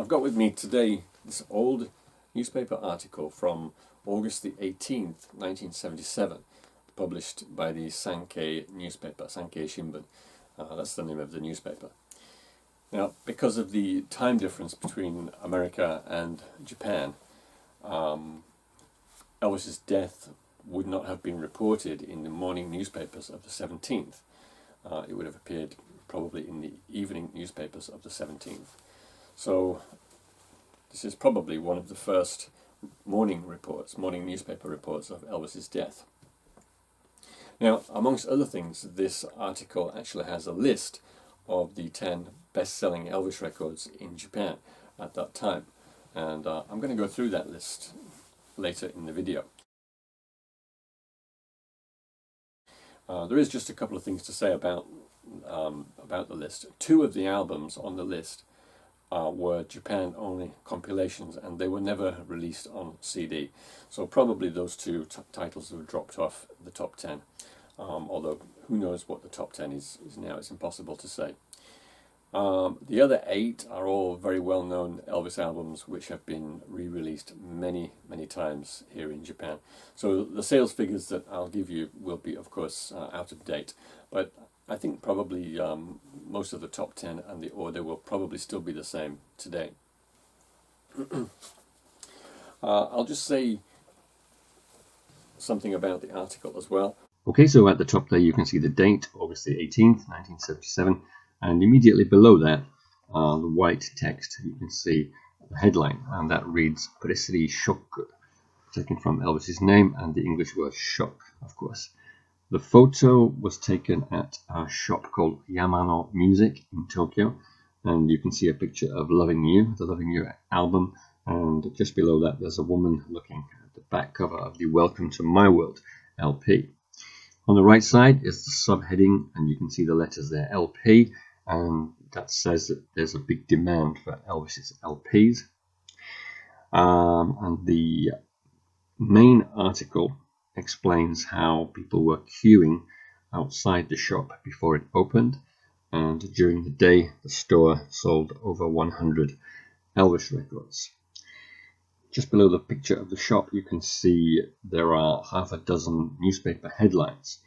I've got with me today this old newspaper article from August the 18th, 1977, published by the Sankei newspaper, Sankei Shimbun. That's the name of the newspaper. Now, because of the time difference between America and Japan, Elvis's death would not have been reported in the morning newspapers of the 17th. It would have appeared probably in the evening newspapers of the 17th. So this is probably one of the first morning newspaper reports of Elvis's death. Now, amongst other things, this article actually has a list of the 10 best-selling Elvis records in Japan at that time, and I'm going to go through that list later in the video. There is just a couple of things to say about the list. 2 of the albums on the list were Japan-only compilations, and they were never released on CD. So probably those 2 titles have dropped off the top 10. Although who knows what the top 10 is now, it's impossible to say. The other 8 are all very well-known Elvis albums which have been re-released many, many times here in Japan. So the sales figures that I'll give you will be, of course, out of date. But I think probably most of the top 10 and the order will probably still be the same today. I'll just say something about the article as well. Okay, so at the top there you can see the date, August the 18th, 1977, and immediately below that, the white text, you can see the headline, and that reads Presley Shock, taken from Elvis's name and the English word shock, of course. The photo was taken at a shop called Yamano Music in Tokyo, and you can see a picture of Loving You, the Loving You album, and just below that there's a woman looking at the back cover of the Welcome to My World LP. On the right side is the subheading, and you can see the letters there, LP, and that says that there's a big demand for Elvis's LPs. And the main article explains how people were queuing outside the shop before it opened, and during the day the store sold over 100 Elvis records. Just below the picture of the shop you can see there are half a dozen newspaper headlines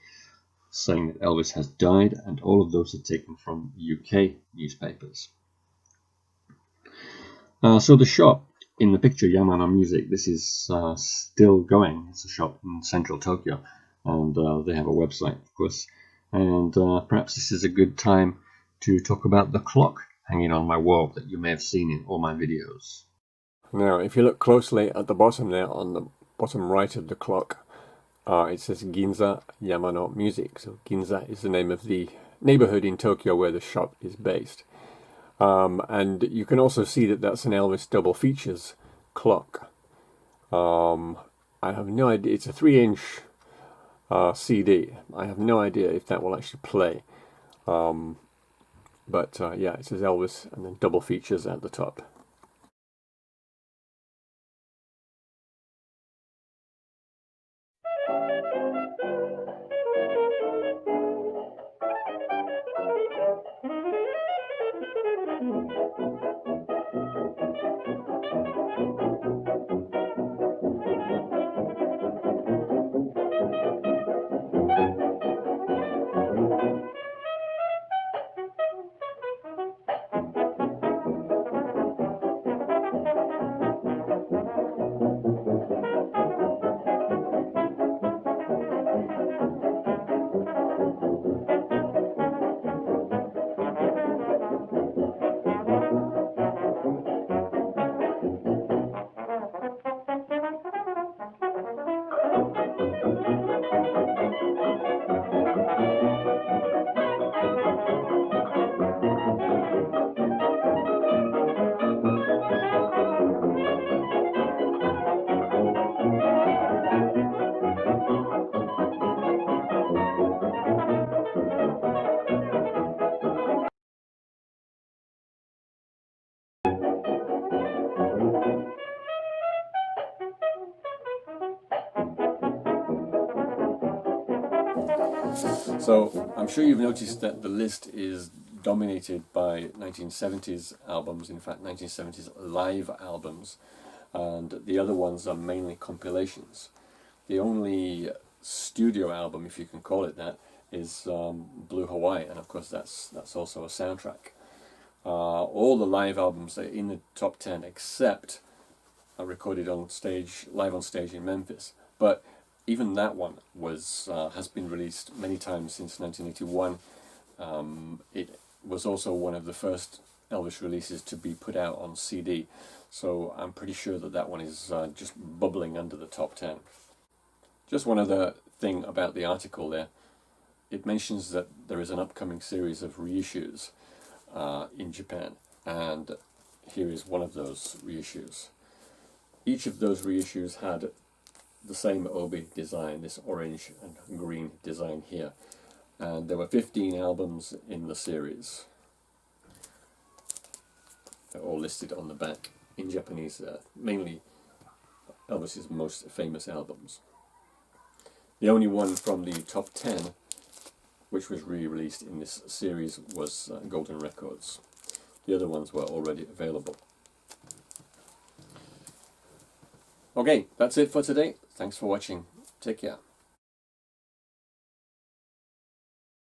saying that Elvis has died, and all of those are taken from UK newspapers. So the shop in the picture, Yamano Music, this is still going. It's a shop in central Tokyo, and they have a website, of course. And perhaps this is a good time to talk about the clock hanging on my wall that you may have seen in all my videos. Now, if you look closely at the bottom there, on the bottom right of the clock, it says Ginza Yamano Music. So Ginza is the name of the neighborhood in Tokyo where the shop is based. And you can also see that that's an Elvis double features clock. I have no idea. It's a 3-inch CD. I have no idea if that will actually play. But yeah, it says Elvis and then double features at the top. So I'm sure you've noticed that the list is dominated by 1970s albums, in fact 1970s live albums, and the other ones are mainly compilations. The only studio album, if you can call it that, is Blue Hawaii, and of course that's also a soundtrack. All the live albums are in the top 10 except recorded on stage, live on stage in Memphis. But even that one was has been released many times since 1981. It was also one of the first Elvis releases to be put out on CD, so I'm pretty sure that that one is just bubbling under the top 10. Just one other thing about the article there. It mentions that there is an upcoming series of reissues in Japan, and here is one of those reissues. Each of those reissues had the same obi design, this orange and green design here, and there were 15 albums in the series. They're all listed on the back in Japanese, mainly Elvis's most famous albums. The only one from the top 10 which was re-released in this series was Golden Records. The other ones were already available. Okay, that's it for today. Thanks for watching. Take care.